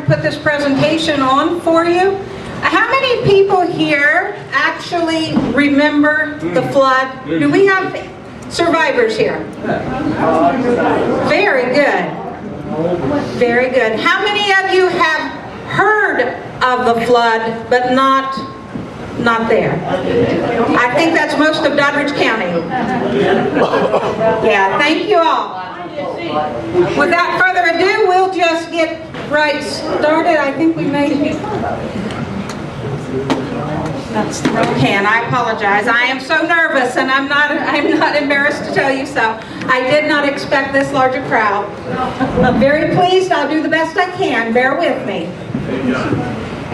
put this presentation on for you. How many people here actually remember the flood? Do we have survivors here? Very good. Very good. How many of you have heard of the flood but not there? I think that's most of Doddridge County. Yeah, thank you all. Without further ado, we'll just get right started. I think we made it. That's the wrong hand. I apologize. I am so nervous, and I'm not embarrassed to tell you so. I did not expect this large a crowd. I'm very pleased. I'll do the best I can. Bear with me.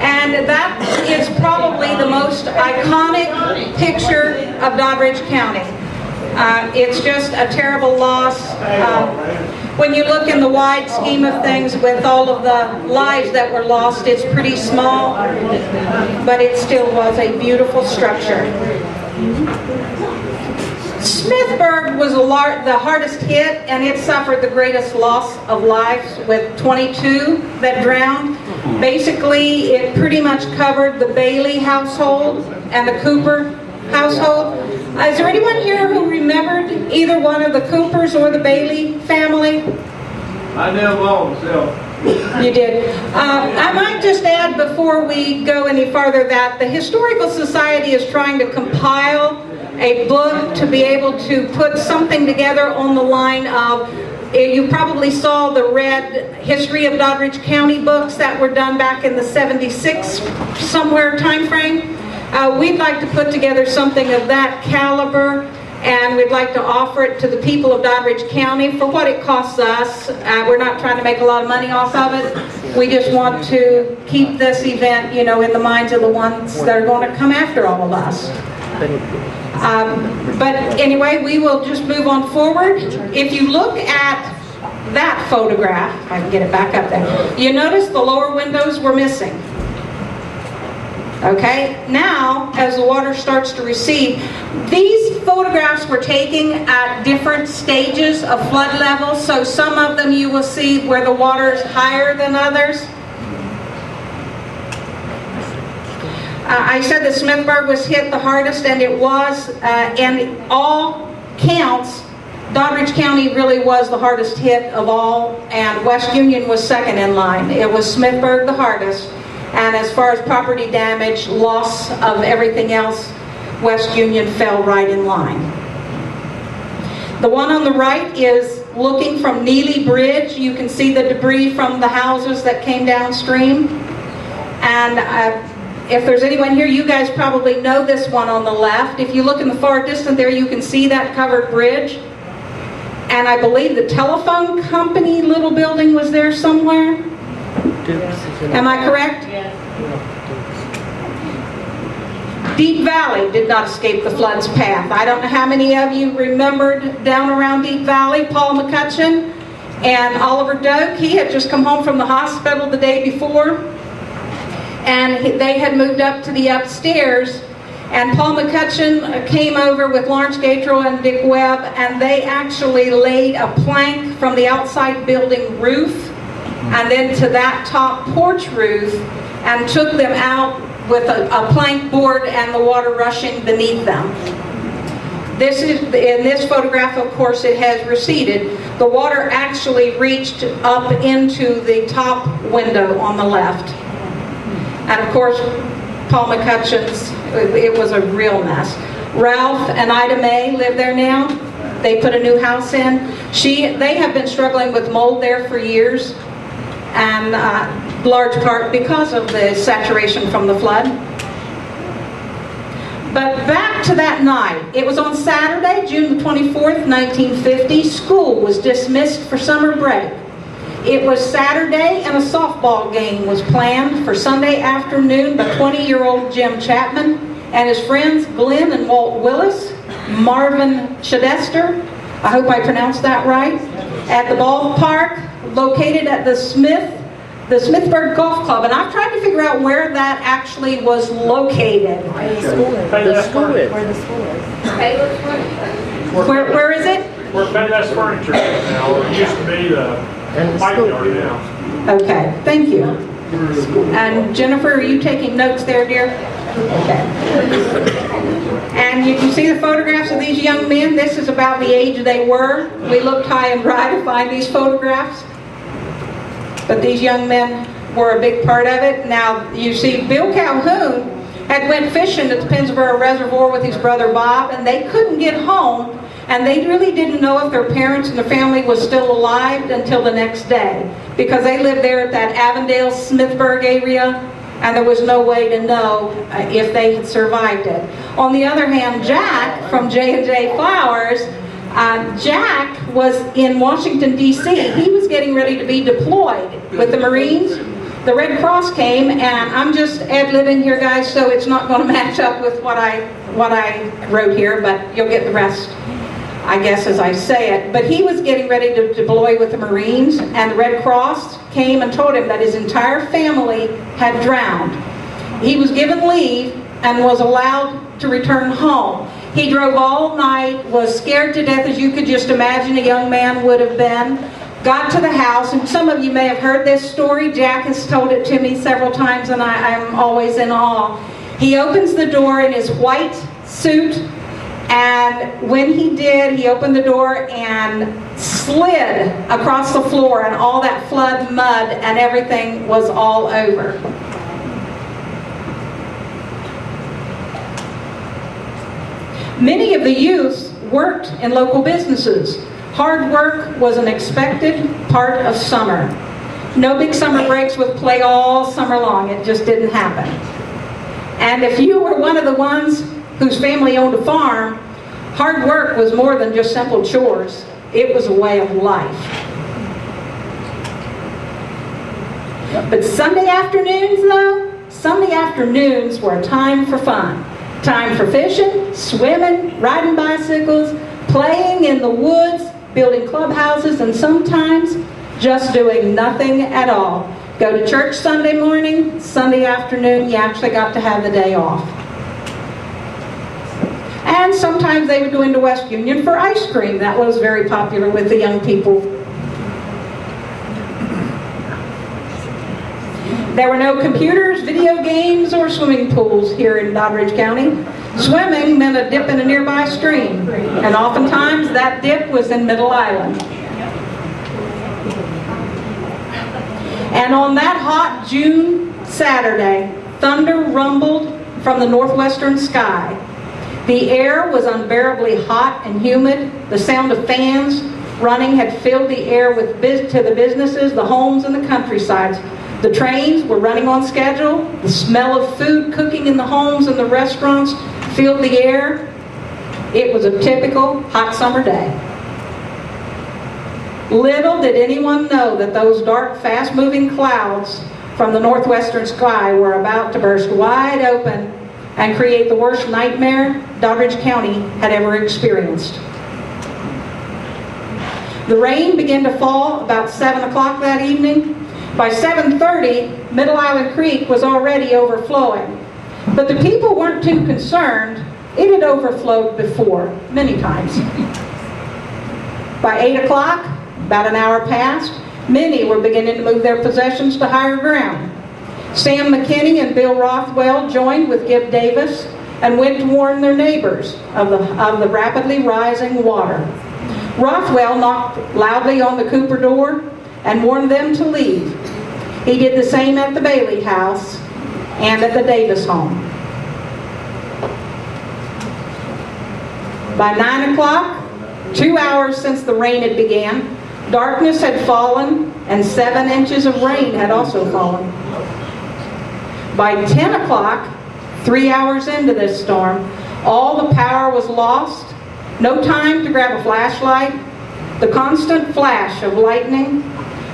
And that is probably the most iconic picture of Doddridge County. It's just a terrible loss. When you look in the wide scheme of things with all of the lives that were lost, it's pretty small, but it still was a beautiful structure. Smithburg was the hardest hit, and it suffered the greatest loss of lives with 22 that drowned. Basically, it pretty much covered the Bailey household and the Cooper household. Is there anyone here who remembered either one of the Coopers or the Bailey family? I know them all myself. You did. I might just add before we go any farther that the Historical Society is trying to compile a book to be able to put something together on the line of, you probably saw the red History of Doddridge County books that were done back in the 76 somewhere time frame. We'd like to put together something of that caliber, and we'd like to offer it to the people of Doddridge County for what it costs us. We're not trying to make a lot of money off of it. We just want to keep this event, in the minds of the ones that are going to come after all of us. But anyway, we will just move on forward. If you look at that photograph, if I can get it back up there, you notice the lower windows were missing. Okay, now as the water starts to recede, these photographs were taken at different stages of flood level, so some of them you will see where the water is higher than others. I said that Smithburg was hit the hardest, and it was, and all counts, Doddridge County really was the hardest hit of all, and West Union was second in line. It was Smithburg the hardest. And as far as property damage, loss of everything else, West Union fell right in line. The one on the right is looking from Neely Bridge. You can see the debris from the houses that came downstream. And if there's anyone here, you guys probably know this one on the left. If you look in the far distance there, you can see that covered bridge. And I believe the telephone company little building was there somewhere. Am I correct? Deep Valley did not escape the flood's path. I don't know how many of you remembered down around Deep Valley, Paul McCutcheon and Oliver Doak. He had just come home from the hospital the day before, and they had moved up to the upstairs, and Paul McCutcheon came over with Lawrence Gatrell and Dick Webb, and they actually laid a plank from the outside building roof and then to that top porch roof, and took them out with a plank board and the water rushing beneath them. This is, in this photograph, of course, it has receded. The water actually reached up into the top window on the left. And of course, Paul McCutcheon's, it was a real mess. Ralph and Ida May live there now. They put a new house in. They have been struggling with mold there for years, and large part because of the saturation from the flood. But back to that night. It was on Saturday, June the 24th, 1950. School was dismissed for summer break. It was Saturday, and a softball game was planned for Sunday afternoon by 20-year-old Jim Chapman and his friends Glenn and Walt Willis, Marvin Chidester, I hope I pronounced that right, at the ballpark located at the Smithburg Golf Club. And I've tried to figure out where that actually was located. Where the school is. Where the school is. Where is it? Where Payless Furniture is now. It used to be the pipe yard now. Okay, thank you. And Jennifer, are you taking notes there, dear? Okay. And you can see the photographs of these young men. This is about the age they were. We looked high and dry to find these photographs. But these young men were a big part of it. Now, you see, Bill Calhoun had went fishing at the Pennsboro Reservoir with his brother Bob, and they couldn't get home, and they really didn't know if their parents and their family was still alive until the next day, because they lived there at that Avondale, Smithburg area, and there was no way to know if they had survived it. On the other hand, Jack from J&J Flowers, Jack was in Washington, D.C. He was getting ready to be deployed with the Marines. The Red Cross came, and I'm just ad-libbing here, guys, so it's not going to match up with what I wrote here, but you'll get the rest, I guess, as I say it. But he was getting ready to deploy with the Marines, and the Red Cross came and told him that his entire family had drowned. He was given leave and was allowed to return home. He drove all night, was scared to death, as you could just imagine a young man would have been. Got to the house, and some of you may have heard this story. Jack has told it to me several times, and I'm always in awe. He opens the door in his white suit, and when he did, he opened the door and slid across the floor, and all that flood mud and everything was all over. Many of the youths worked in local businesses. Hard work was an expected part of summer. No big summer breaks with play all summer long. It just didn't happen. And if you were one of the ones whose family owned a farm, hard work was more than just simple chores. It was a way of life. But Sunday afternoons, though, Sunday afternoons were a time for fun. Time for fishing, swimming, riding bicycles, playing in the woods, building clubhouses, and sometimes just doing nothing at all. Go to church Sunday morning, Sunday afternoon, you actually got to have the day off. And sometimes they would go into West Union for ice cream. That was very popular with the young people. There were no computers, video games, or swimming pools here in Doddridge County. Swimming meant a dip in a nearby stream, and oftentimes that dip was in Middle Island. And on that hot June Saturday, thunder rumbled from the northwestern sky. The air was unbearably hot and humid. The sound of fans running had filled the air with to the businesses, the homes, and the countrysides. The trains were running on schedule. The smell of food cooking in the homes and the restaurants filled the air. It was a typical hot summer day. Little did anyone know that those dark, fast-moving clouds from the northwestern sky were about to burst wide open and create the worst nightmare Doddridge County had ever experienced. The rain began to fall about 7 o'clock that evening. By 7:30, Middle Island Creek was already overflowing. But the people weren't too concerned. It had overflowed before, many times. By 8 o'clock, about an hour passed, many were beginning to move their possessions to higher ground. Sam McKinney and Bill Rothwell joined with Gib Davis and went to warn their neighbors of the rapidly rising water. Rothwell knocked loudly on the Cooper door and warned them to leave. He did the same at the Bailey house and at the Davis home. By 9 o'clock, 2 hours since the rain had began, darkness had fallen and 7 inches of rain had also fallen. By 10 o'clock, 3 hours into this storm, all the power was lost. No time to grab a flashlight. The constant flash of lightning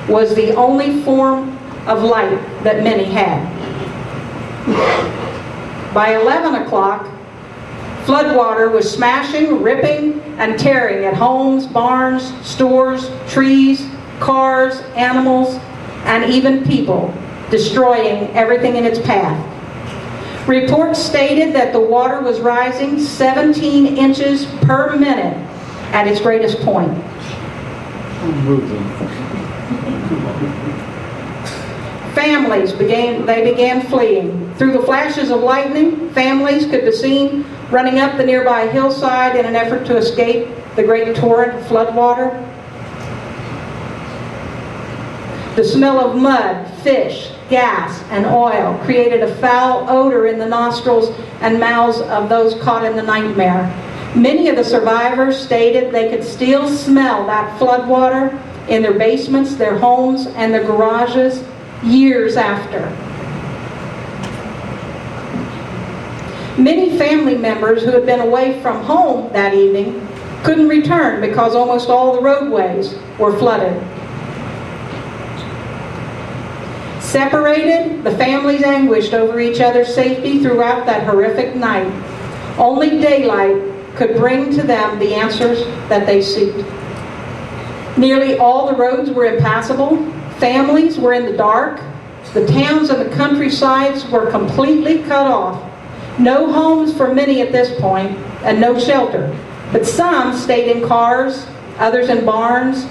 was the only form of light that many had. By 11 o'clock, floodwater was smashing, ripping, and tearing at homes, barns, stores, trees, cars, animals, and even people, destroying everything in its path. Reports stated that the water was rising 17 inches per minute at its greatest point. families began fleeing. Through the flashes of lightning, families could be seen running up the nearby hillside in an effort to escape the great torrent of floodwater. The smell of mud, fish, gas, and oil created a foul odor in the nostrils and mouths of those caught in the nightmare. Many of the survivors stated they could still smell that floodwater in their basements, their homes, and their garages years after. Many family members who had been away from home that evening couldn't return because almost all the roadways were flooded. Separated, the families anguished over each other's safety throughout that horrific night. Only daylight could bring to them the answers that they sought. Nearly all the roads were impassable. Families were in the dark. The towns and the countrysides were completely cut off. No homes for many at this point, and no shelter. But some stayed in cars, others in barns,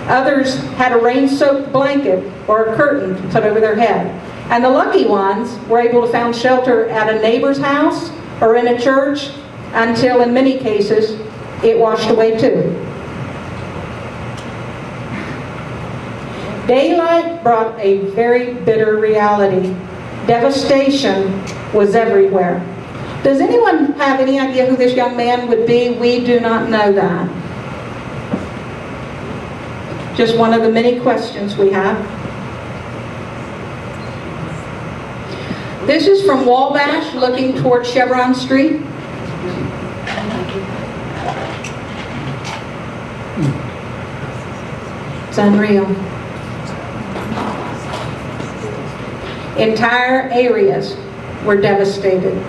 others had a rain-soaked blanket or a curtain to put over their head. And the lucky ones were able to find shelter at a neighbor's house or in a church until, in many cases, it washed away too. Daylight brought a very bitter reality. Devastation was everywhere. Does anyone have any idea who this young man would be? We do not know that. Just one of the many questions we have. This is from Wabash looking toward Chevron Street. It's unreal. Entire areas were devastated.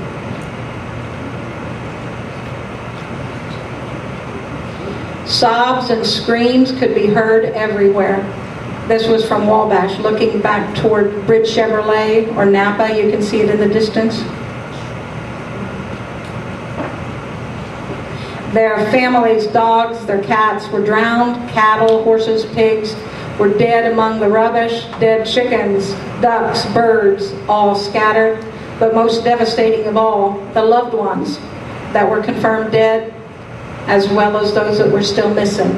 Sobs and screams could be heard everywhere. This was from Wabash, looking back toward Bridge Chevrolet or Napa. You can see it in the distance. Their families, dogs, their cats were drowned. Cattle, horses, pigs were dead among the rubbish. Dead chickens, ducks, birds, all scattered. But most devastating of all, the loved ones that were confirmed dead, as well as those that were still missing.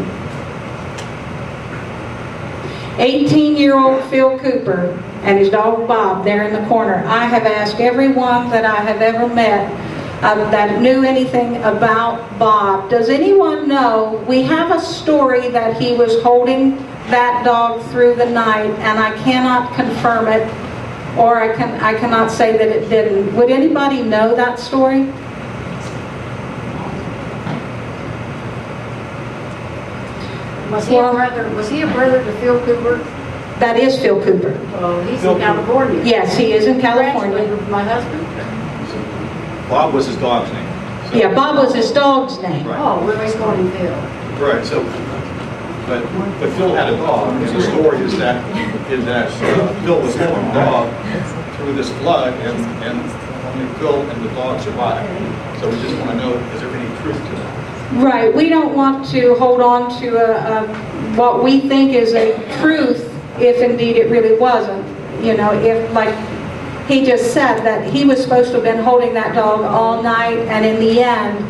18-year-old Phil Cooper and his dog Bob there in the corner. I have asked everyone that I have ever met that knew anything about Bob. Does anyone know? We have a story that he was holding that dog through the night, and I cannot confirm it, or I cannot say that it didn't. Would anybody know that story? Was he a brother to Phil Cooper? That is Phil Cooper. Oh, he's in California. Yes, he is in California. Congratulations with my husband. Bob was his dog's name. So- Yeah, Bob was his dog's name. Right. Oh, we're always calling him Phil. Right, so, but Phil had a dog, and the story is that Phil was holding the dog through this flood, and only Phil and the dog survived. So we just want to know, is there any truth to that? Right, we don't want to hold on to what we think is a truth if indeed it really wasn't. You know, if, like he just said, that he was supposed to have been holding that dog all night, and in the end,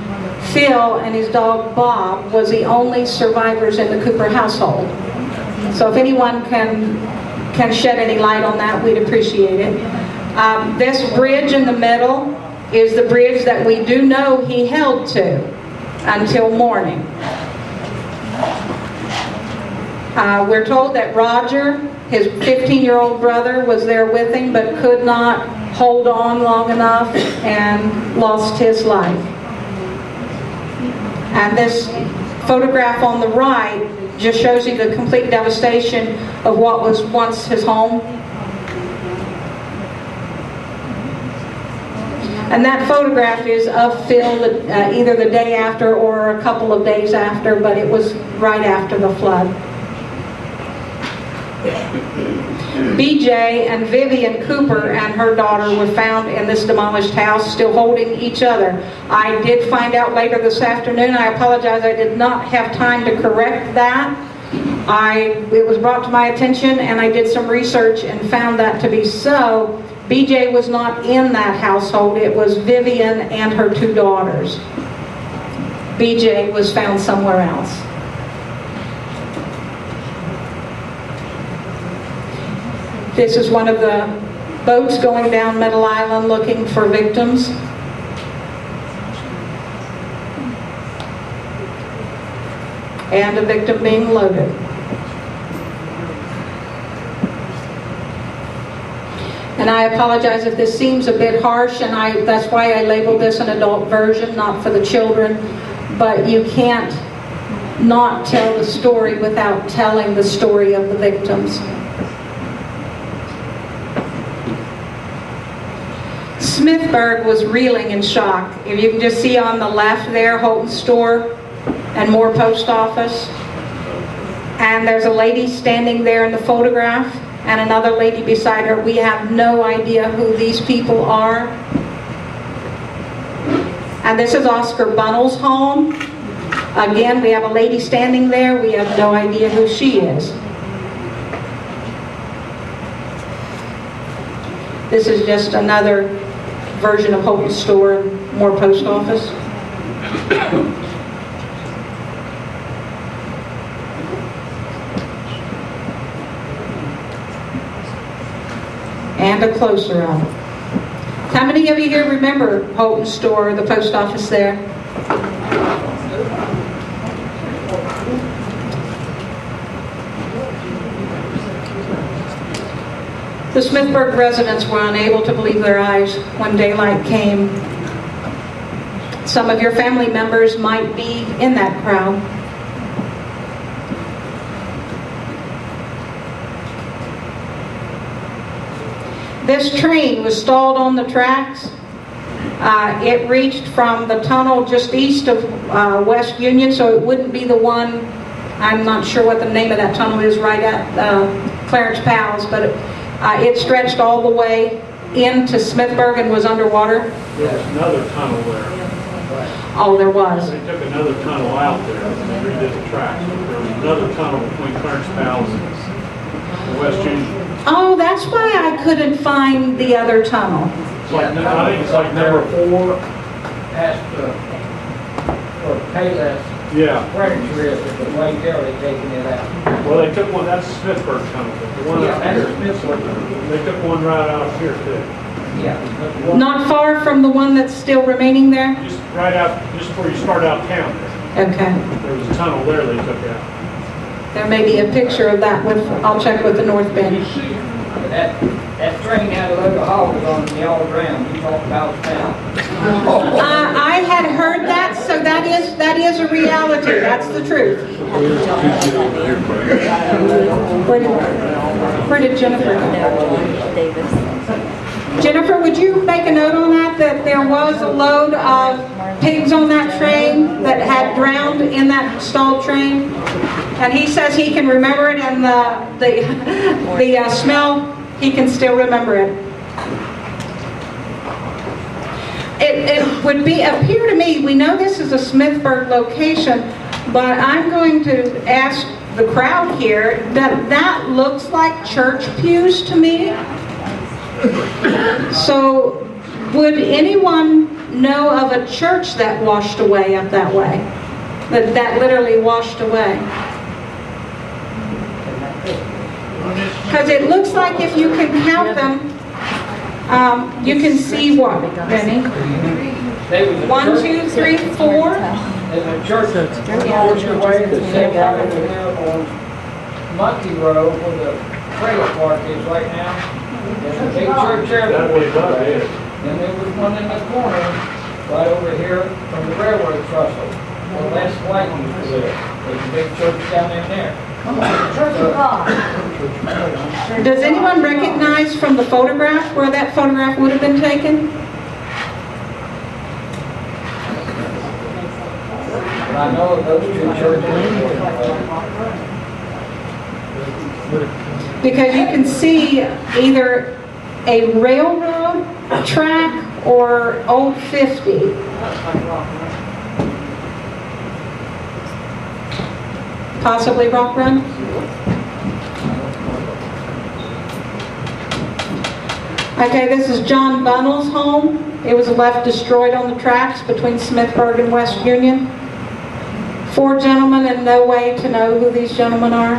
Phil and his dog Bob was the only survivors in the Cooper household. So if anyone can shed any light on that, we'd appreciate it. This bridge in the middle is the bridge that we do know he held to until morning. We're told that Roger, his 15-year-old brother, was there with him but could not hold on long enough and lost his life. And this photograph on the right just shows you the complete devastation of what was once his home. And that photograph is of Phil either the day after or a couple of days after, but it was right after the flood. BJ and Vivian Cooper and her daughter were found in this demolished house, still holding each other. I did find out later this afternoon, I apologize, I did not have time to correct that, It was brought to my attention and I did some research and found that to be so. BJ was not in that household. It was Vivian and her 2 daughters. BJ was found somewhere else. This is one of the boats going down Middle Island looking for victims. And a victim being loaded. And I apologize if this seems a bit harsh, and that's why I labeled this an adult version, not for the children. But you can't not tell the story without telling the story of the victims. Smithburg was reeling in shock. If you can just see on the left there, Holton Store and Moore Post Office. And there's a lady standing there in the photograph and another lady beside her. We have no idea who these people are. And this is Oscar Bunnell's home. Again, we have a lady standing there. We have no idea who she is. This is just another version of Holton Store and Moore Post Office. And a closer up. How many of you here remember Holton Store, the post office there? The Smithburg residents were unable to believe their eyes when daylight came. Some of your family members might be in that crowd. This train was stalled on the tracks. It reached from the tunnel just east of West Union, so it wouldn't be the one, I'm not sure what the name of that tunnel is, right at Clarence Powell's, but it stretched all the way into Smithburg and was underwater. There's another tunnel there. Oh, there was. They took another tunnel out there and redid the tracks. There was another tunnel between Clarence Powell's and West Union. Oh, that's why I couldn't find the other tunnel. It's like, I think it's like number 4. Past or Payless, Yeah. furniture is, but right there they taking it out. Well, they took one, that's the Smithburg tunnel, but the one Yeah, out that's here, Smithburg. they took one right out of here too. Yeah. but the one- Not far from the one that's still remaining there? Just right out, just before you start out town there. Okay. There was a tunnel there they took out. There may be a picture of that with, I'll check with the North Bend. But that train had a load of hogs on the yellow ground. You talk about town. I had heard that, so that is a reality. That's the truth. Where did Jennifer go? Davis. Jennifer, would you make a note on that there was a load of pigs on that train that had drowned in that stalled train? And he says he can remember it, and the smell, he can still remember it. It would appear to me, we know this is a Smithburg location, but I'm going to ask the crowd here that looks like church pews to me. So, would anyone know of a church that washed away up that way? That literally washed away? Because it looks like if you can count them, you can see what, Benny? They was a 1, church- 2, 3, 4. There's a church across the way that's set right over there on Monkey Road where the trailer park is right now. There's a big church there. That was up there. And there was one in the corner, right over here from the railroad trestle. The last white one was there. There's a big church down in there. Church of God. Does anyone recognize from the photograph where that photograph would have been taken? But I know of those two churches. Because you can see either a railroad track or Old 50. Possibly Rock Run? Okay, this is John Bunnell's home. It was left destroyed on the tracks between Smithburg and West Union. 4 gentlemen and no way to know who these gentlemen are.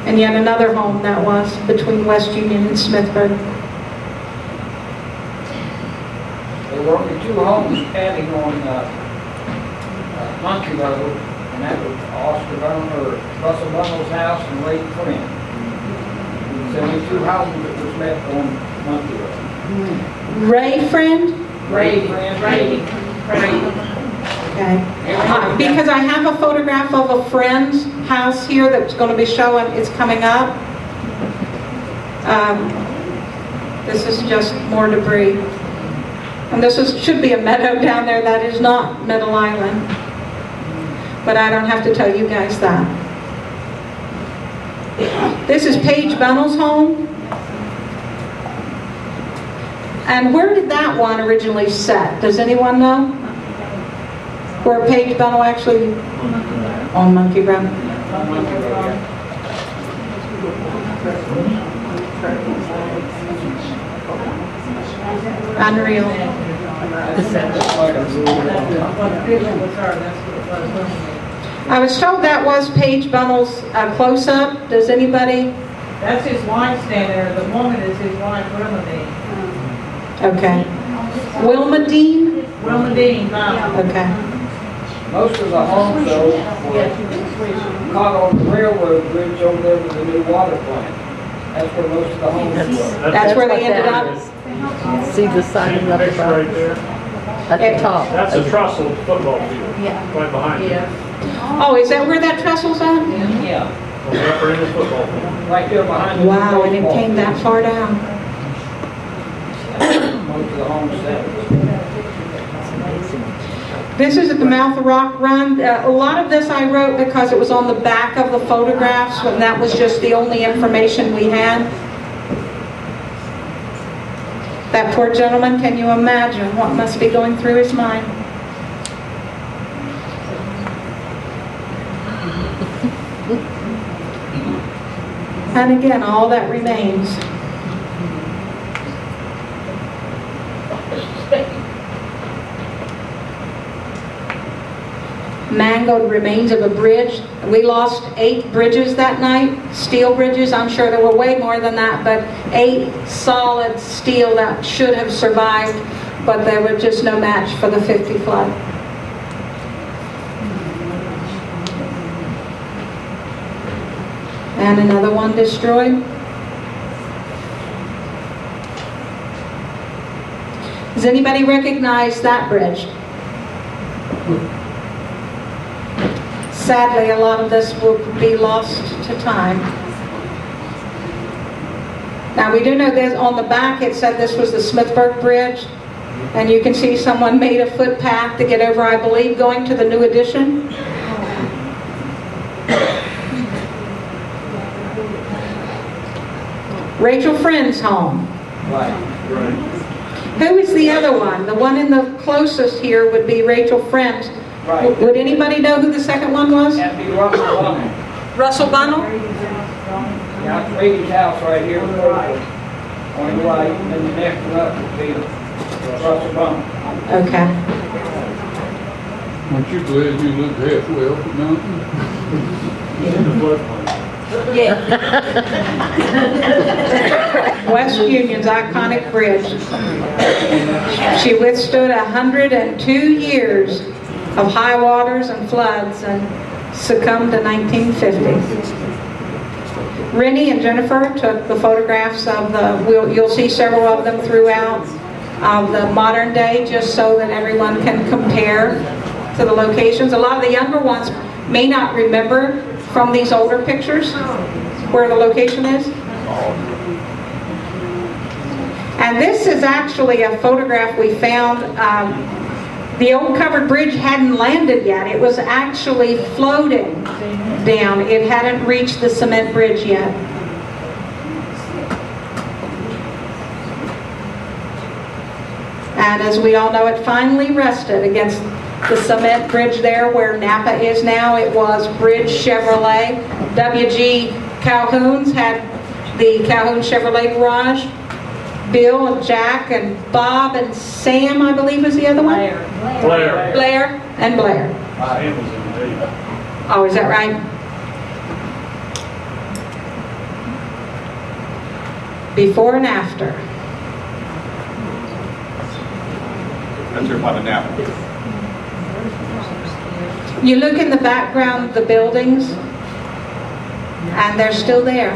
And yet another home that was between West Union and Smithburg. There were only 2 homes standing on Monkey Road, and that was Oscar Bunner, or Russell Bunnell's house, and Ray Friend. There's only 2 houses that was left on Monkey Road. Ray Friend? Ray Friend. Okay. Because I have a photograph of a friend's house here that's going to be showing, it's coming up. This is just more debris. And this should be a meadow down there. That is not Middle Island. But I don't have to tell you guys that. This is Paige Bunnell's home. And where did that one originally set? Does anyone know? Where Paige Bunnell actually, on Monkey Run. Unreal. I was told that was Paige Bunnell's close-up. Does anybody? That's his wife standing there. The woman is his wife, Wilma Dean. Okay. Wilma Dean? Wilma Dean, no. Okay. Most of the homes, though, were caught on the railroad bridge over there with the new water plant. That's where most of the homes were. That's where they ended up? See the sign Same up picture right above, there. at the top. That's a Trussell football field, right behind it. Oh, is that where that trestle's at? Yeah, On the upper end of the football field. right there behind the. Wow, and it came that far down. Most of the homes there. This is at the mouth of Rock Run. A lot of this I wrote because it was on the back of the photographs, and that was just the only information we had. That poor gentleman, can you imagine what must be going through his mind? And again, all that remains. Mangled remains of a bridge. We lost 8 bridges that night, steel bridges. I'm sure there were way more than that, but 8 solid steel that should have survived, but they were just no match for the 50 flood. And another one destroyed. Does anybody recognize that bridge? Sadly, a lot of this will be lost to time. Now, we do know that on the back it said this was the Smithburg Bridge, and you can see someone made a footpath to get over, I believe, going to the new addition. Rachel Friend's home. Right. Right. Who is the other one? The one in the closest here would be Rachel Friend. Right. Would anybody know who the second one was? That'd be Russell Bunnell. Russell Bunnell? Yeah, it's Baby's house right here. On the right, and then the next one up would be Russell Bunnell. Okay. Aren't you glad you lived halfway up the mountain? In the floodplain. West Union's iconic bridge. She withstood 102 years of high waters and floods and succumbed in 1950. Rennie and Jennifer took the photographs of you'll see several of them throughout the modern day, just so that everyone can compare to the locations. A lot of the younger ones may not remember from these older pictures where the location is. And this is actually a photograph we found. The old covered bridge hadn't landed yet. It was actually floating down. It hadn't reached the cement bridge yet. And as we all know, it finally rested against the cement bridge there where Napa is now. It was Bridge Chevrolet. W.G. Calhoun's had the Calhoun Chevrolet garage. Bill and Jack and Bob and Sam, I believe was the other one? Blair. Blair and Blair. Sam was in the Navy. Oh, is that right? Before and after. That's there by the Napa. You look in the background of the buildings, and they're still there.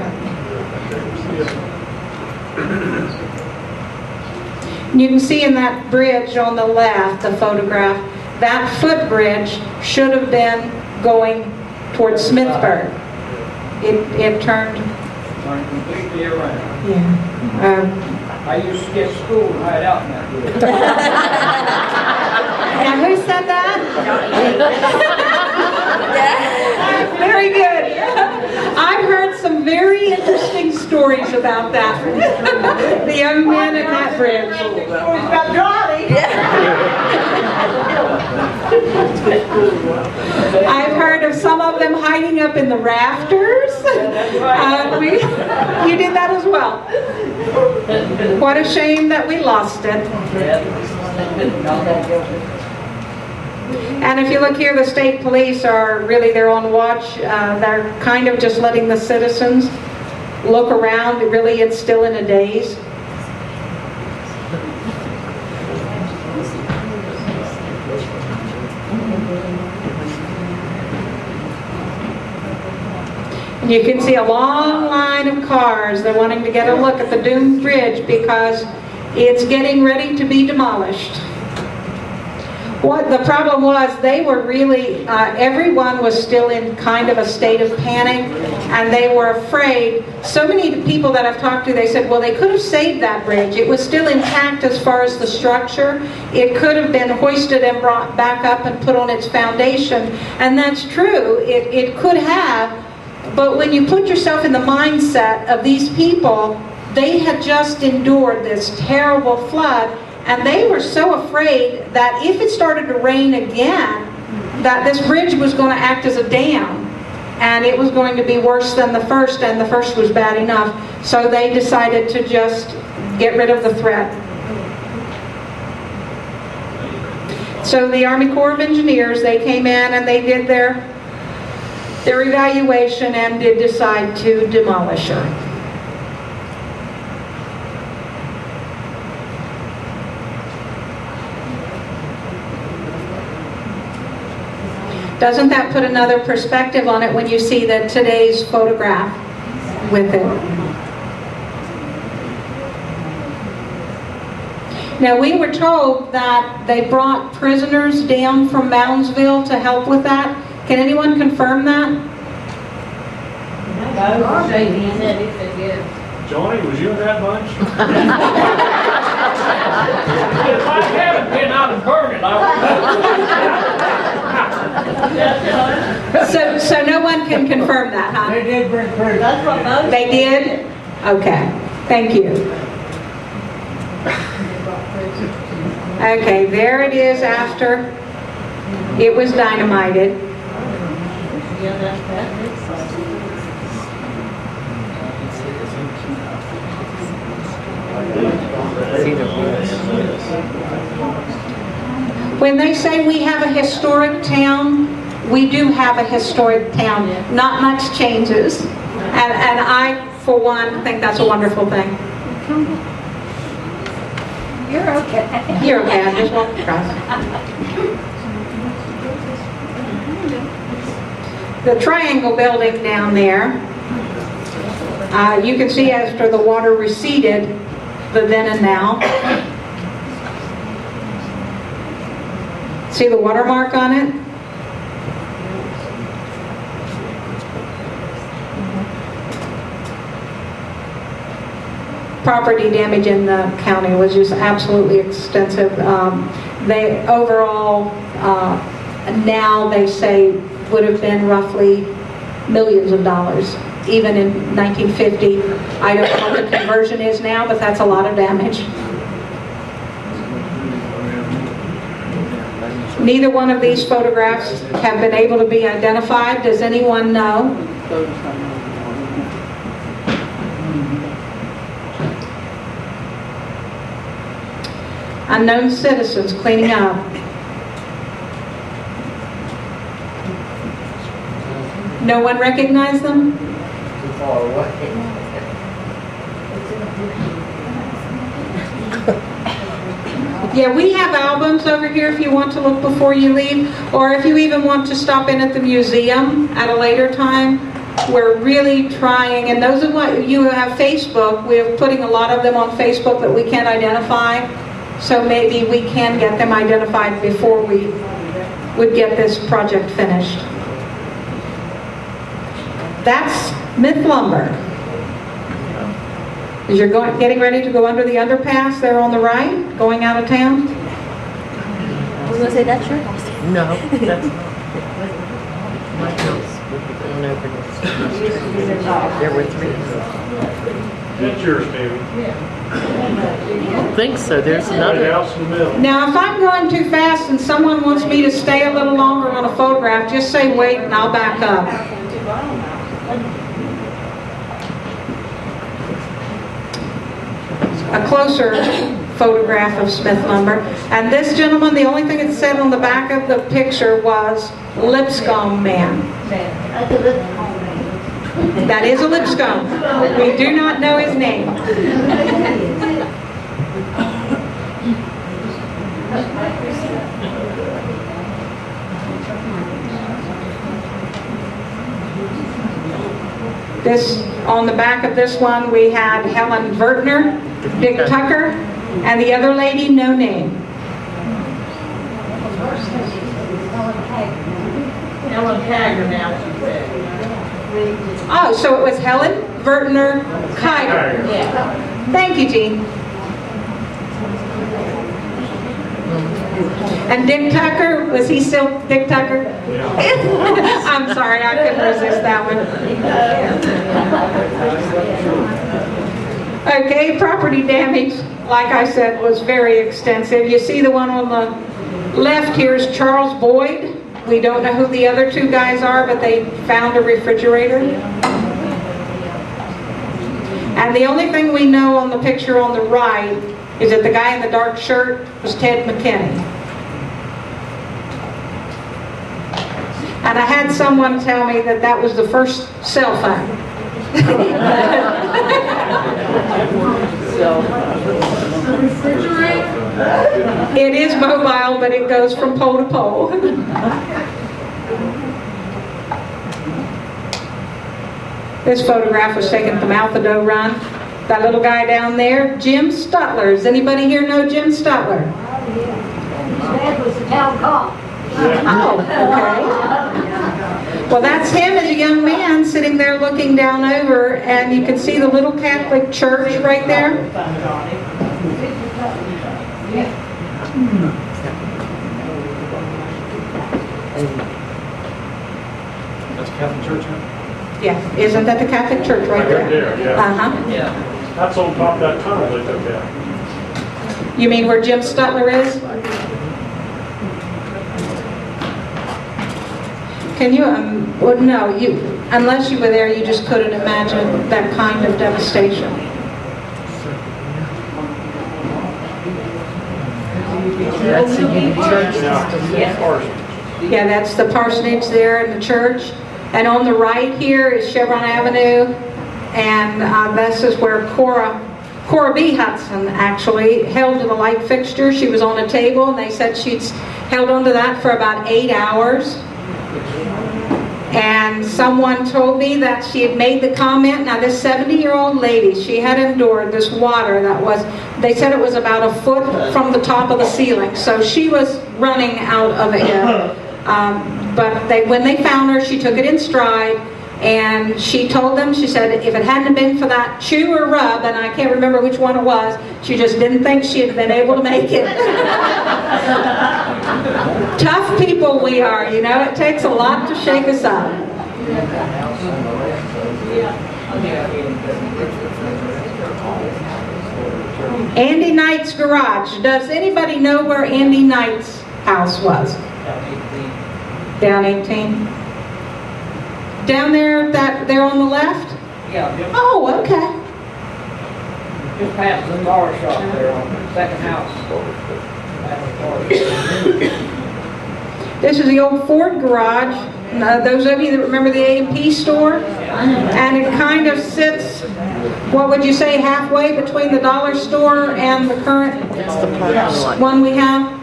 You can see in that bridge on the left, the photograph, that footbridge should have been going towards Smithburg. It turned, Turn completely around. yeah. I used to get school right out in that bridge. Now, who said that? Very good. I've heard some very interesting stories about that. The young man in that bridge. Stories about Johnny. I've heard of some of them hiding up in the rafters. You did that as well. What a shame that we lost it. And if you look here, the state police are really, they're on watch. They're kind of just letting the citizens look around. Really, it's still in a daze. And you can see a long line of cars. They're wanting to get a look at the doomed bridge because it's getting ready to be demolished. What the problem was, they were really, everyone was still in kind of a state of panic, and they were afraid. So many people that I've talked to, they said, well, they could have saved that bridge. It was still intact as far as the structure. It could have been hoisted and brought back up and put on its foundation. And that's true, it could have, but when you put yourself in the mindset of these people, they had just endured this terrible flood, and they were so afraid that if it started to rain again, that this bridge was going to act as a dam, and it was going to be worse than the first, and the first was bad enough. So they decided to just get rid of the threat. So the Army Corps of Engineers, they came in and they did their evaluation and did decide to demolish her. Doesn't that put another perspective on it when you see that today's photograph with it? Now, we were told that they brought prisoners down from Moundsville to help with that. Can anyone confirm that? Johnny, was you in that bunch? If I haven't been out of Vernon, I So no one can confirm that, huh? They did bring prisoners. That's what most. They did? Okay, thank you. Okay, there it is after it was dynamited. Yeah, that's that. When they say we have a historic town, we do have a historic town. Not much changes. And I, for one, think that's a wonderful thing. You're okay. You're okay, I just walked across. The Triangle building down there, you can see after the water receded, the then and now. See the watermark on it? Property damage in the county was just absolutely extensive. They overall, now they say, would have been roughly millions of dollars. Even in 1950, I don't know what the conversion is now, but that's a lot of damage. Neither one of these photographs have been able to be identified. Does anyone know? Unknown citizens cleaning up. No one recognized them? Too far away. Yeah, we have albums over here if you want to look before you leave, or if you even want to stop in at the museum at a later time. We're really trying, and those of you who have Facebook, we're putting a lot of them on Facebook that we can't identify, so maybe we can get them identified before we would get this project finished. That's Myth Lumber. As you're getting ready to go under the underpass there on the right, going out of town. I was gonna say, that's your house. No, that's not. My house would be going over this. There were 3. That's yours, baby. I don't think so. There's Right another. house in the middle. Now, if I'm going too fast and someone wants me to stay a little longer on a photograph, just say wait and I'll back up. A closer photograph of Smith Lumber. And this gentleman, the only thing it said on the back of the picture was Lipscomb Man. That is a Lipscomb. We do not know his name. This, on the back of this one, we had Helen Vertner, Dick Tucker, and the other lady, no name. Ellen Kagger now, she said. Oh, so it was Helen Vertner Kiger. Yeah. Thank you, Jean. And Dick Tucker, was he still Dick Tucker? Yeah. I'm sorry, I couldn't resist that one. Okay, property damage, like I said, was very extensive. You see the one on the left here is Charles Boyd. We don't know who the other 2 guys are, but they found a refrigerator. And the only thing we know on the picture on the right is that the guy in the dark shirt was Ted McKinney. And I had someone tell me that that was the first cell phone. It is mobile, but it goes from pole to pole. This photograph was taken at the mouth of Doe Run. That little guy down there, Jim Stutler. Does anybody here know Jim Stutler? His dad was the town cop. Oh, okay. Well, that's him as a young man sitting there looking down over, and you can see the little Catholic church right there. That's Catholic Church now? Yeah, isn't that the Catholic church right there? Right there, yeah. Uh-huh. That's on top of that tunnel they took out. You mean where Jim Stutler is? Can you, well, no, unless you were there, you just couldn't imagine that kind of devastation. That's the Union Church. Yeah, that's the parsonage there in the church. And on the right here is Chevron Avenue, and this is where Cora B. Hudson actually held to the light fixture. She was on a table, and they said she'd held onto that for about 8 hours. And someone told me that she had made the comment, now this 70-year-old lady, she had endured this water that was, they said it was about a foot from the top of the ceiling. So she was running out of air. But when they found her, she took it in stride, and she told them, she said, if it hadn't been for that chew or rub, and I can't remember which one it was, she just didn't think she had been able to make it. Tough people we are, you know, it takes a lot to shake us up. Andy Knight's garage. Does anybody know where Andy Knight's house was? down 18. Down 18? Down there, there on the left? Yeah, Oh, okay. just past the car shop there on the second house. Past the car shop. This is the old Ford garage. Those of you that remember the A&P store? And it kind of sits, what would you say, halfway between the dollar store and the current It's the parking lot. one we have?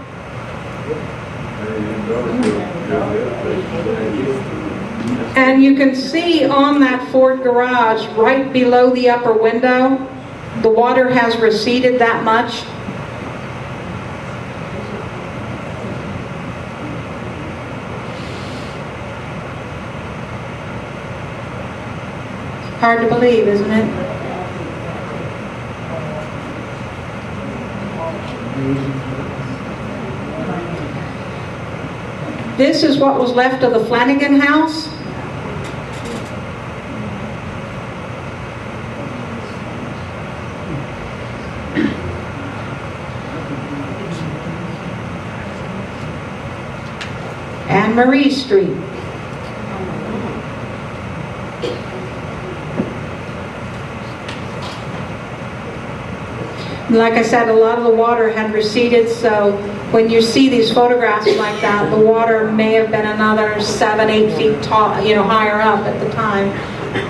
And you can see on that Ford garage, right below the upper window, the water has receded that much. Hard to believe, isn't it? This is what was left of the Flanagan house. And Marie Street. Like I said, a lot of the water had receded, so when you see these photographs like that, the water may have been another 7, 8 feet tall, higher up at the time.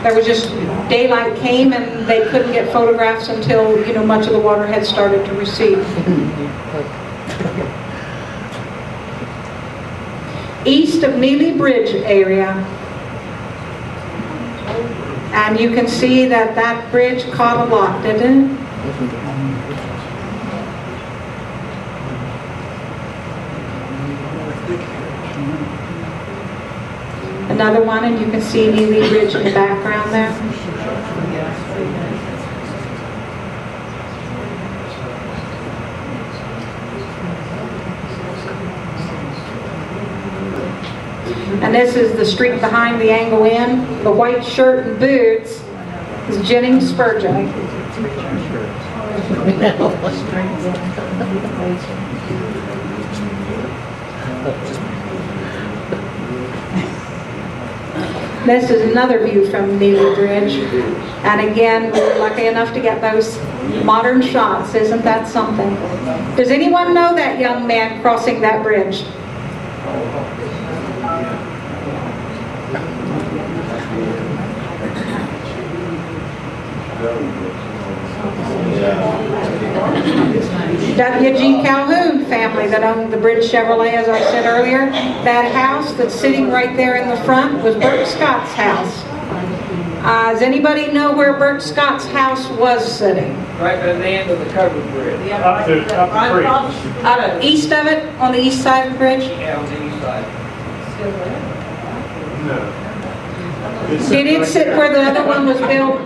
There was just, daylight came and they couldn't get photographs until, much of the water had started to recede. East of Neely Bridge area. And you can see that that bridge caught a lot, didn't it? Another one, and you can see Neely Bridge in the background there. And this is the street behind the Angle Inn. The white shirt and boots is Jennings Spurgeon. This is another view from Neely Bridge. And again, we were lucky enough to get those modern shots. Isn't that something? Does anyone know that young man crossing that bridge? W.G. Calhoun family that owned the Bridge Chevrolet, as I said earlier. That house that's sitting right there in the front was Bert Scott's house. Does anybody know where Bert Scott's house was sitting? Right by the end of the covered bridge. Up the creek. East of it, on the east side of the bridge? Yeah, on the east side. No. Did it sit where the other one was built?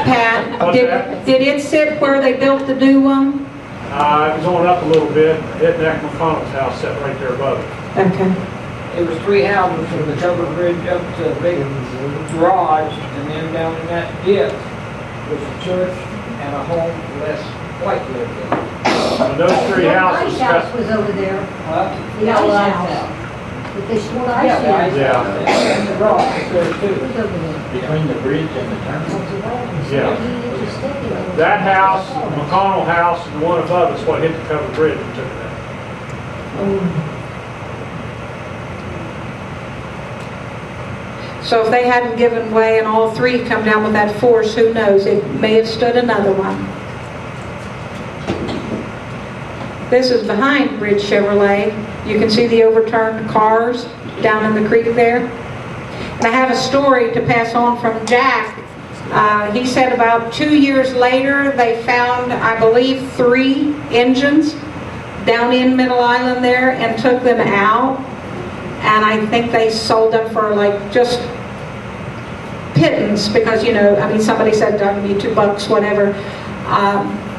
Pat, What's that? did it sit where they built the new one? It was on up a little bit. Ed Mac McConnell's house sat right there above it. Okay. It was 3 houses from the covered bridge up to the big garage, and then down in that dip was a church and a home Les White lived in. And those 3 houses house got, was over there. Huh? The ice house. But they swore ice Yeah, the ice house. Yeah. house and the garage was there It too. was over there. Between the bridge and the terminal. Yeah. That house, the McConnell house, and the one above is what hit the covered bridge and took it out. So if they hadn't given way and all 3 come down with that force, who knows? It may have stood another one. This is behind Bridge Chevrolet. You can see the overturned cars down in the creek there. And I have a story to pass on from Jack. He said about 2 years later, they found, I believe, 3 engines down in Middle Island there and took them out. And I think they sold them for like just pittance because, somebody said that would be $2, whatever.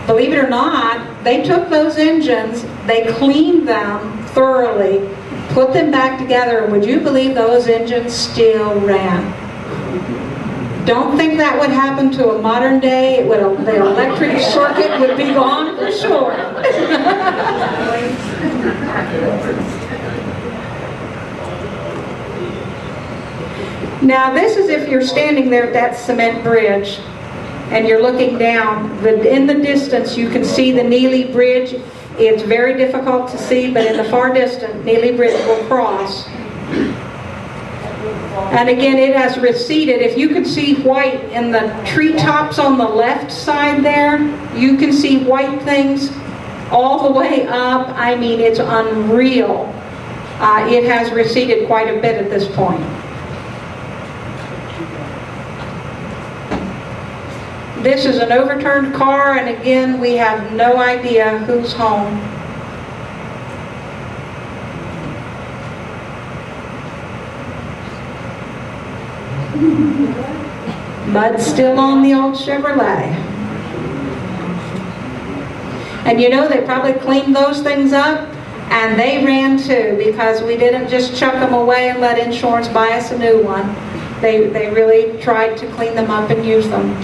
Believe it or not, they took those engines, they cleaned them thoroughly, put them back together, and would you believe those engines still ran? Don't think that would happen to a modern day. The electric circuit would be gone for sure. Now, this is if you're standing there at that cement bridge and you're looking down. In the distance, you can see the Neely Bridge. It's very difficult to see, but in the far distance, Neely Bridge will cross. And again, it has receded. If you can see white in the treetops on the left side there, you can see white things all the way up. I mean, it's unreal. It has receded quite a bit at this point. This is an overturned car, and again, we have no idea who's home. Mud still on the old Chevrolet. And you know, they probably cleaned those things up, and they ran too, because we didn't just chuck them away and let insurance buy us a new one. They really tried to clean them up and use them.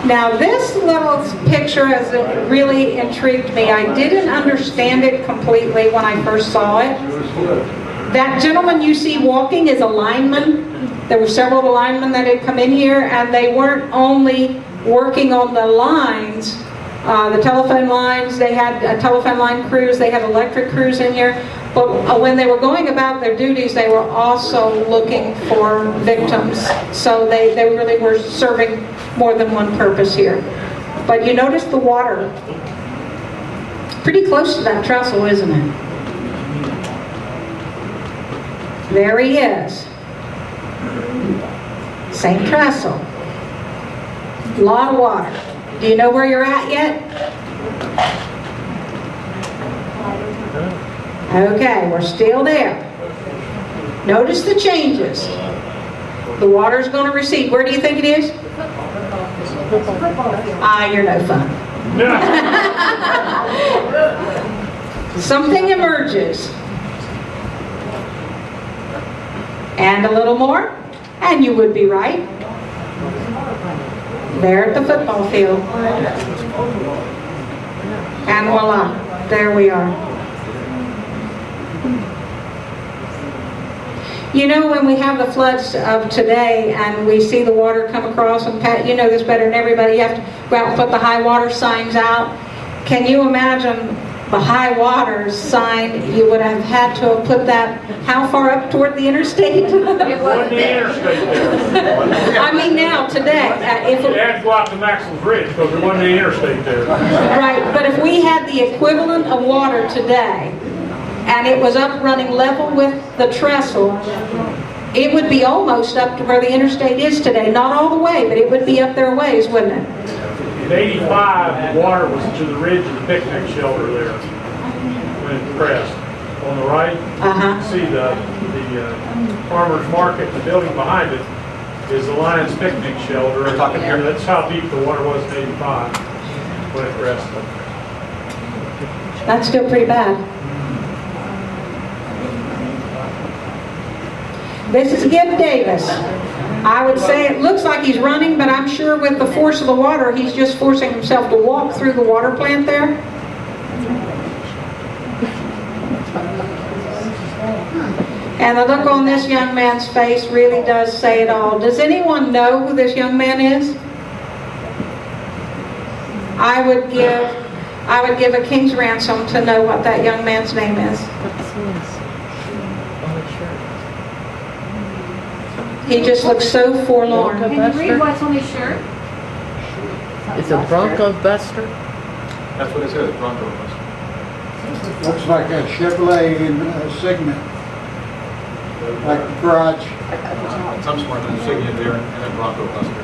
Now, this little picture has really intrigued me. I didn't understand it completely when I first saw it. That gentleman you see walking is a lineman. There were several linemen that had come in here, and they weren't only working on the lines, the telephone lines. They had telephone line crews, they had electric crews in here, but when they were going about their duties, they were also looking for victims. So they really were serving more than one purpose here. But you notice the water, pretty close to that trestle, isn't it? There he is. Same trestle. A lot of water. Do you know where you're at yet? Okay, we're still there. Notice the changes. The water's going to recede. Where do you think it is? You're no fun. Something emerges. And a little more, and you would be right. There at the football field. And voila, there we are. You know, when we have the floods of today and we see the water come across, and Pat, you know this better than everybody, you have to go out and put the high water signs out. Can you imagine the high water sign? You would have had to have put that how far up toward the interstate? It wasn't the interstate there. I mean now, today. If You had to go out to Maxwell Bridge because there wasn't the interstate there. Right, but if we had the equivalent of water today, and it was up running level with the trestle, it would be almost up to where the interstate is today. Not all the way, but it would be up there a ways, wouldn't it? In '85, the water was to the ridge of the picnic shelter there when it crest. On the right, see the farmer's market, the building behind it is the Lions picnic shelter. We're talking here. That's how deep the water was in '85 when it crested. That's still pretty bad. This is Gibb Davis. I would say it looks like he's running, but I'm sure with the force of the water, he's just forcing himself to walk through the water plant there. And the look on this young man's face really does say it all. Does anyone know who this young man is? I would give a king's ransom to know what that young man's name is. He just looks so forlorn. Can you read what's on his shirt? It's a Bronco Buster. That's what it says, Bronco Buster. Looks like a Chevrolet Sigma. Like a garage. Some sort of insignia there and a Bronco Buster.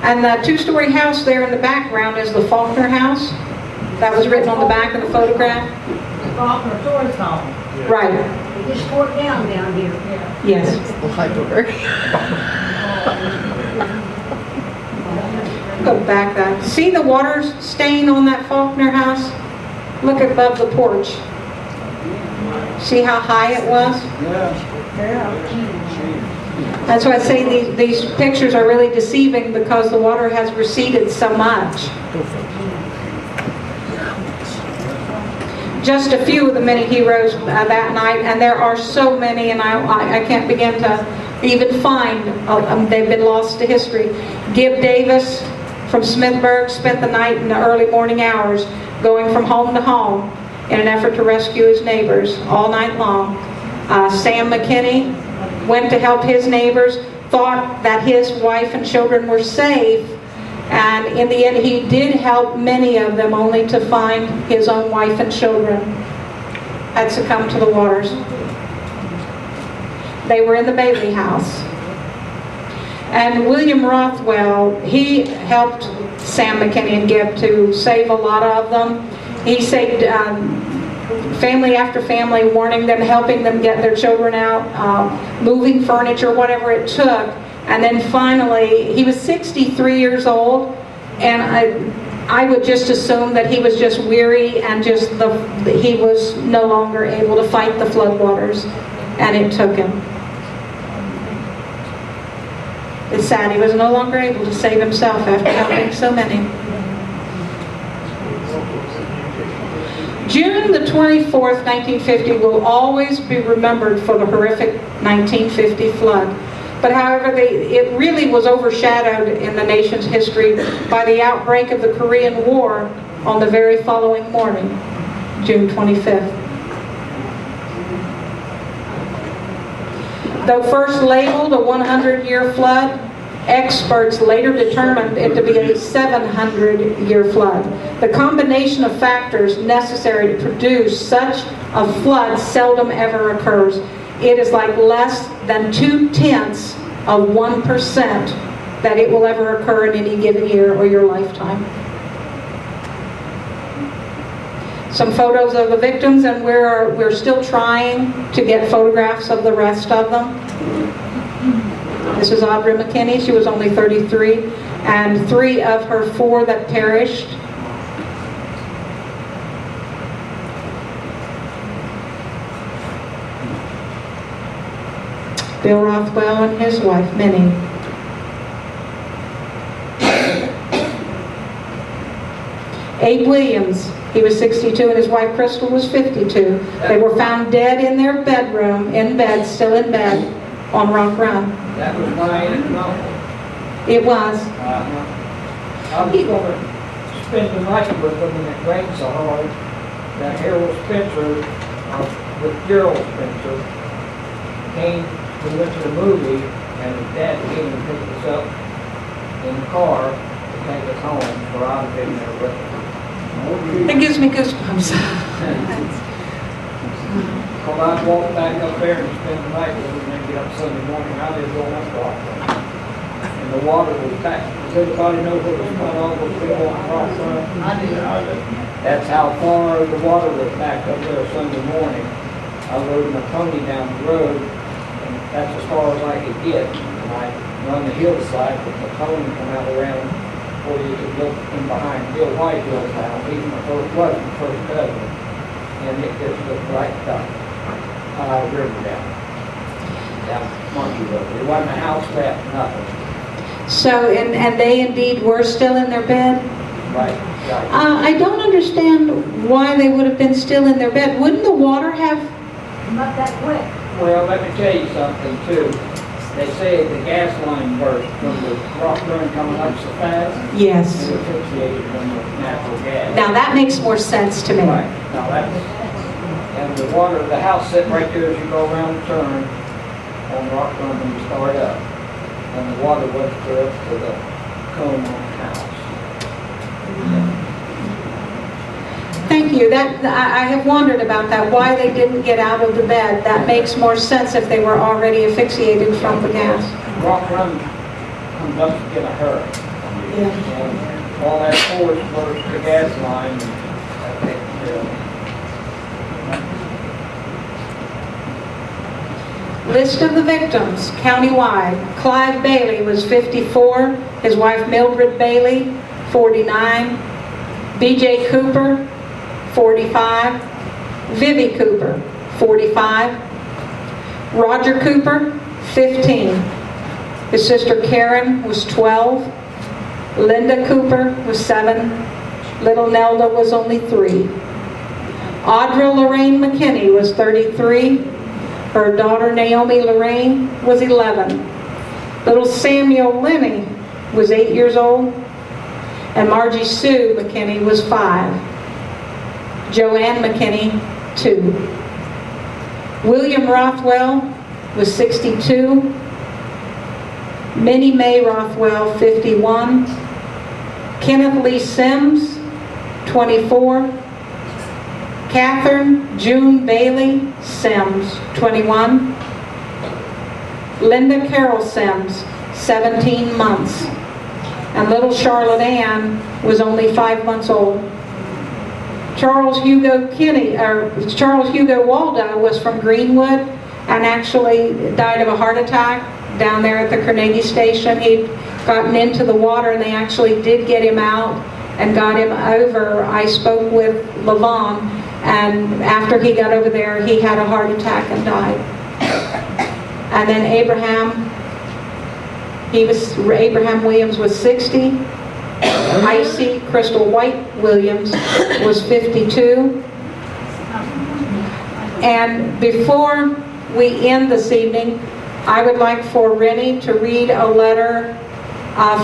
And the two-story house there in the background is the Faulkner house. That was written on the back of the photograph. Faulkner Tourist Home. Right. It just poured down here. Yes. Go back that. See the water stain on that Faulkner house? Look above the porch. See how high it was? That's why I say these pictures are really deceiving, because the water has receded so much. just a few of the many heroes that night, and there are so many, and I can't begin to even find, they've been lost to history. Gib Davis from Smithburg spent the night in the early morning hours going from home to home in an effort to rescue his neighbors all night long. Sam McKinney went to help his neighbors, thought that his wife and children were safe, and in the end he did help many of them, only to find his own wife and children had succumbed to the waters. They were in the Bailey house. And William Rothwell, he helped Sam McKinney and Gib to save a lot of them. He saved family after family, warning them, helping them get their children out, moving furniture, whatever it took. And then finally, he was 63 years old, and I would just assume that he was just weary and he was no longer able to fight the floodwaters, and it took him. It's sad he was no longer able to save himself after helping so many. June the 24th, 1950 will always be remembered for the horrific 1950 flood. But however, it really was overshadowed in the nation's history by the outbreak of the Korean War on the very following morning, June 25th. Though first labeled a 100-year flood, experts later determined it to be a 700-year flood. The combination of factors necessary to produce such a flood seldom ever occurs. It is like less than 0.2% that it will ever occur in any given year or your lifetime. Some photos of the victims, and we're still trying to get photographs of the rest of them. This is Audra McKinney. She was only 33, and 3 of her 4 that perished. Bill Rothwell and his wife, Minnie. Abe Williams, he was 62, and his wife Crystal was 52. They were found dead in their bedroom, in bed, still in bed, on Rock Run. That was my aunt and uncle. It was. I was going to spend the night with them, and it rained so hard that Harold Spencer, with Gerald Spencer, we went to the movie, and his dad came and picked us up in the car to take us home, where I was in there with him. It gives me goosebumps. Well, I'd walk back up there and spend the night with them, and then get up Sunday morning. I lived on that block. And the water was back. Does everybody know where the spot all those people on Rock Run? I do. That's how far the water was back up there Sunday morning. I rode my pony down the road, and that's as far as I could get. And I run the hillside with my pony come out around before you could look in behind Bill Whitehill's house. He's my first cousin. And it just looked right river down Monkey Road. It wasn't a house left, nothing. So, and they indeed were still in their bed? Right. I don't understand why they would have been still in their bed. Wouldn't the water have... Not that quick. Well, let me tell you something too. They say the gas line burst from the rock run coming up so fast. Yes. It was asphyxiated from the natural gas. Now that makes more sense to me. Right. Now that's, and the water, the house sitting right there as you go around the turn on rock run when you start up. And the water was up to the cone on the house. Thank you. I have wondered about that, why they didn't get out of the bed. That makes more sense if they were already asphyxiated from the gas. Rock run comes up to get a hurry. Yeah. And all that force burst the gas line. And that takes care of it. List of the victims, countywide. Clive Bailey was 54. His wife Mildred Bailey, 49. B.J. Cooper, 45. Vivi Cooper, 45. Roger Cooper, 15. His sister Karen was 12. Linda Cooper was 7. Little Nelda was only 3. Audra Lorraine McKinney was 33. Her daughter Naomi Lorraine was 11. Little Samuel Lenny was 8 years old. And Margie Sue McKinney was 5. Joanne McKinney, 2. William Rothwell was 62. Minnie Mae Rothwell, 51. Kenneth Lee Sims, 24. Catherine June Bailey Sims, 21. Linda Carol Sims, 17 months. And little Charlotte Ann was only 5 months old. Charles Hugo Waldo was from Greenwood and actually died of a heart attack down there at the Carnegie Station. He'd gotten into the water and they actually did get him out and got him over. I spoke with Levon, and after he got over there, he had a heart attack and died. And then Abraham Williams was 60. Icy Crystal White Williams was 52. And before we end this evening, I would like for Rennie to read a letter.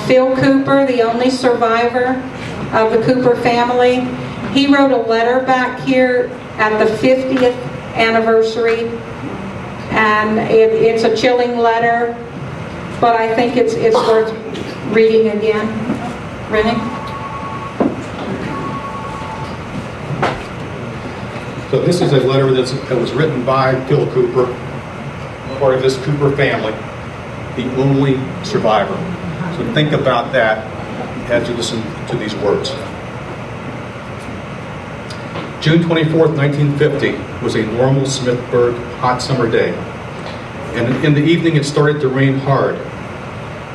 Phil Cooper, the only survivor of the Cooper family, he wrote a letter back here at the 50th anniversary, and it's a chilling letter, but I think it's worth reading again. Rennie? So this is a letter that was written by Phil Cooper, part of this Cooper family, the only survivor. So think about that as you listen to these words. June 24th, 1950 was a normal Smithburg hot summer day. And in the evening it started to rain hard.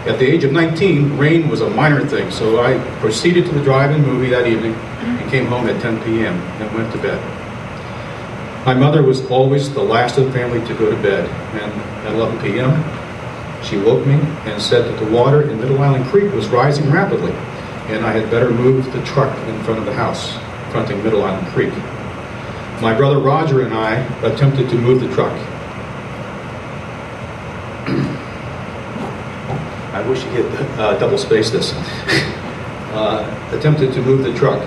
At the age of 19, rain was a minor thing, so I proceeded to the drive-in movie that evening and came home at 10 p.m. and went to bed. My mother was always the last of the family to go to bed, and at 11 p.m., she woke me and said that the water in Middle Island Creek was rising rapidly, and I had better move the truck in front of the house, fronting Middle Island Creek. My brother Roger and I attempted to move the truck. I wish you could double space this. Attempted to move the truck.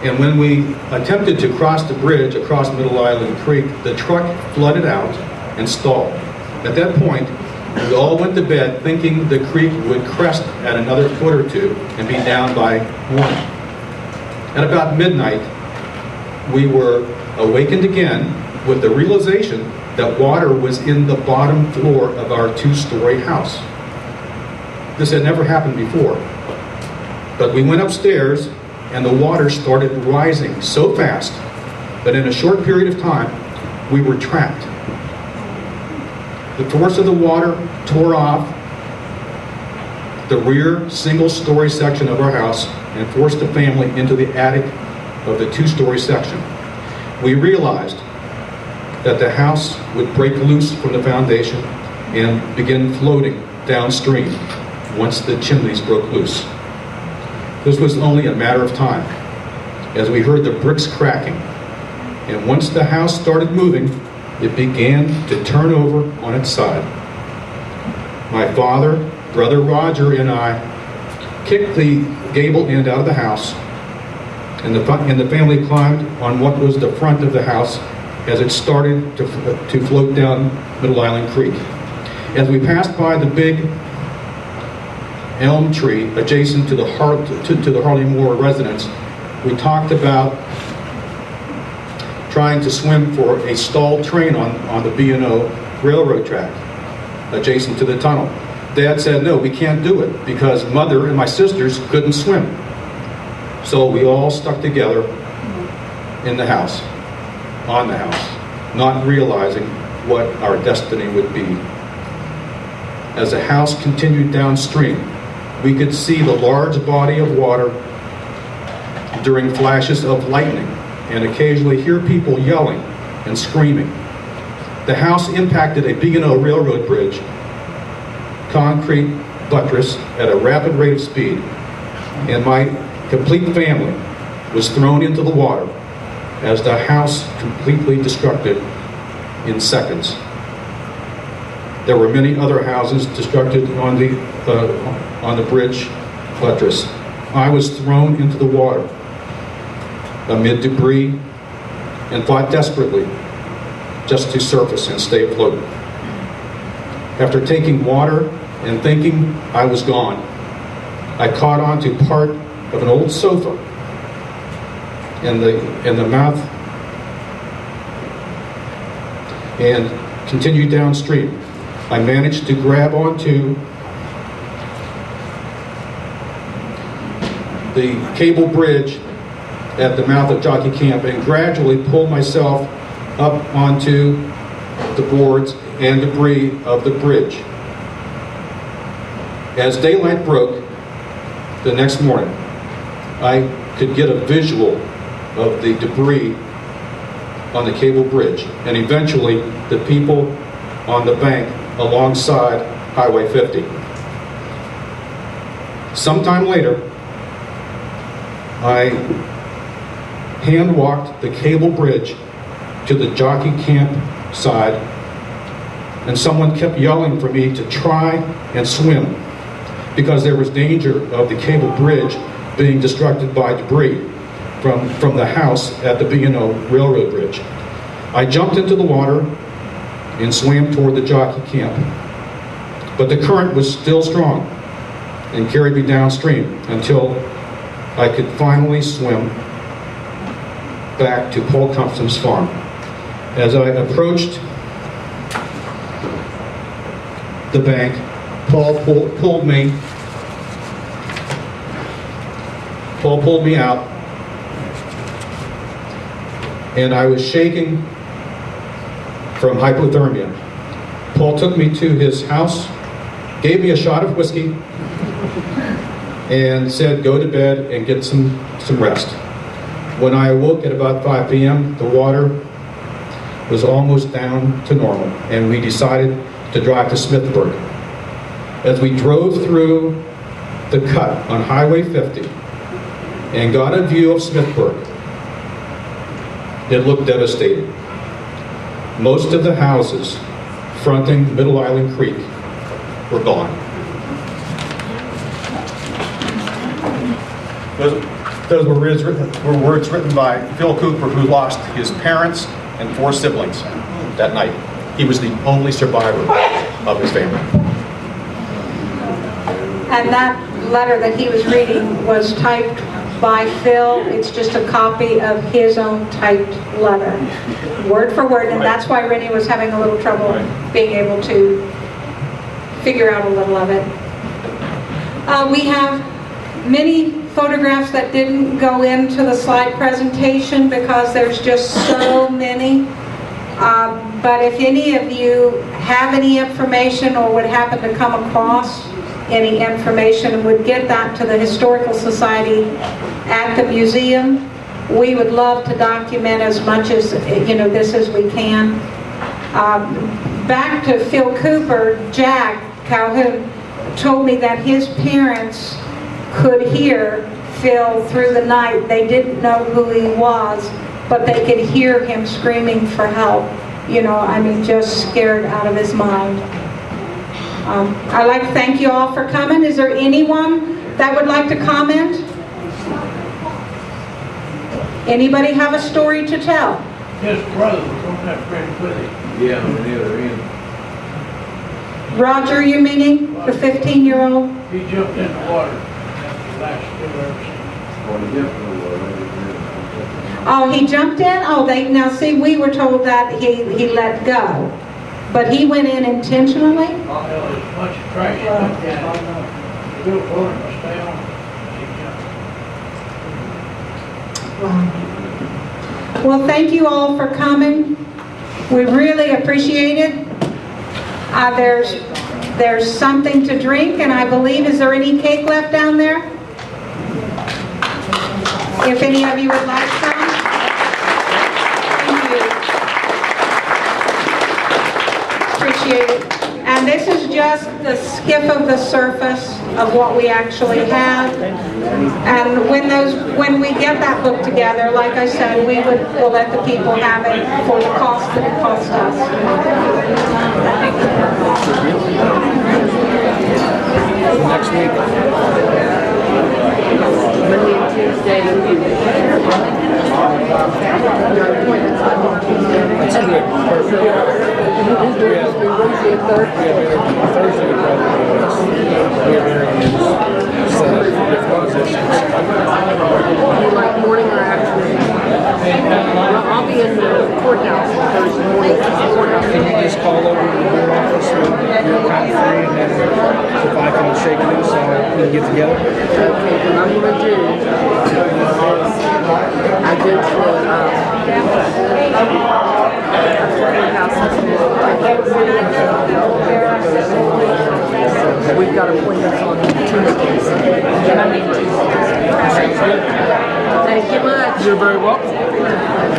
And when we attempted to cross the bridge across Middle Island Creek, the truck flooded out and stalled. At that point, we all went to bed thinking the creek would crest at another foot or two and be down by morning. At about midnight, we were awakened again with the realization that water was in the bottom floor of our two-story house. This had never happened before. But we went upstairs and the water started rising so fast that in a short period of time, we were trapped. The force of the water tore off the rear single-story section of our house and forced the family into the attic of the two-story section. We realized that the house would break loose from the foundation and begin floating downstream once the chimneys broke loose. This was only a matter of time as we heard the bricks cracking, and once the house started moving, it began to turn over on its side. My father, brother Roger, and I kicked the gable end out of the house, and the family climbed on what was the front of the house as it started to float down Middle Island Creek. As we passed by the big elm tree adjacent to the Harley Moore residence, we talked about trying to swim for a stalled train on the B&O railroad track adjacent to the tunnel. Dad said, no, we can't do it because Mother and my sisters couldn't swim. So we all stuck together in the house, on the house, not realizing what our destiny would be. As the house continued downstream, we could see the large body of water during flashes of lightning and occasionally hear people yelling and screaming. The house impacted a B&O railroad bridge, concrete buttress at a rapid rate of speed, and my complete family was thrown into the water as the house completely destructed in seconds. There were many other houses destructed on the bridge buttress. I was thrown into the water amid debris and fought desperately just to surface and stay afloat. After taking water and thinking I was gone, I caught on to part of an old sofa in the mouth and continued downstream. I managed to grab onto the cable bridge at the mouth of Jockey Camp and gradually pull myself up onto the boards and debris of the bridge. As daylight broke the next morning, I could get a visual of the debris on the cable bridge and eventually the people on the bank alongside Highway 50. Sometime later, I hand-walked the cable bridge to the Jockey Camp side, and someone kept yelling for me to try and swim because there was danger of the cable bridge being destructed by debris from the house at the B&O Railroad Bridge. I jumped into the water and swam toward the Jockey Camp, but the current was still strong and carried me downstream until I could finally swim back to Paul Compton's farm. As I approached the bank, Paul pulled me out, and I was shaking from hypothermia. Paul took me to his house, gave me a shot of whiskey, and said, go to bed and get some rest. When I awoke at about 5 p.m., the water was almost down to normal, and we decided to drive to Smithburg. As we drove through the cut on Highway 50 and got a view of Smithburg, it looked devastating. Most of the houses fronting Middle Island Creek were gone. Those were words written by Phil Cooper, who lost his parents and 4 siblings that night. He was the only survivor of his family. And that letter that he was reading was typed by Phil. It's just a copy of his own typed letter, word for word, and that's why Rennie was having a little trouble being able to figure out a little of it. We have many photographs that didn't go into the slide presentation because there's just so many. But if any of you have any information or would happen to come across any information and would get that to the Historical Society at the museum, we would love to document as much as, this as we can. Back to Phil Cooper, Jack Calhoun told me that his parents could hear Phil through the night. They didn't know who he was, but they could hear him screaming for help. Just scared out of his mind. I'd like to thank you all for coming. Is there anyone that would like to comment? Anybody have a story to tell? His brother was on that bridge with him. Yeah, on the other end. Roger, you meaning? The 15-year-old? He jumped in the water. That's the last still ever seen. Oh, he jumped in? Oh, now see, we were told that he let go. But he went in intentionally? Well, there's a bunch of trash stuck down. The little boy must stay on. He jumped. Wow. Well, thank you all for coming. We really appreciate it. There's something to drink, and I believe, is there any cake left down there? If any of you would like some. Thank you. Appreciate it. And this is just just the skiff of the surface of what we actually have. And when we get that book together, like I said, we'll let the people have it for the cost that it cost us. Next week. Monday and Tuesday. That's good. Perfect. Wednesday and Thursday. Thursday, we have interviews set up for different positions. You like morning or afternoon? Well, I'll be in the courthouse Thursday morning. Can you just call over to the board office when you're kind of free, and then if I can shake loose, we can get together? Okay, what I'm gonna do is I go to courthouse. We've got appointments on Tuesdays. Monday and Tuesdays. Thank you much. You're very welcome.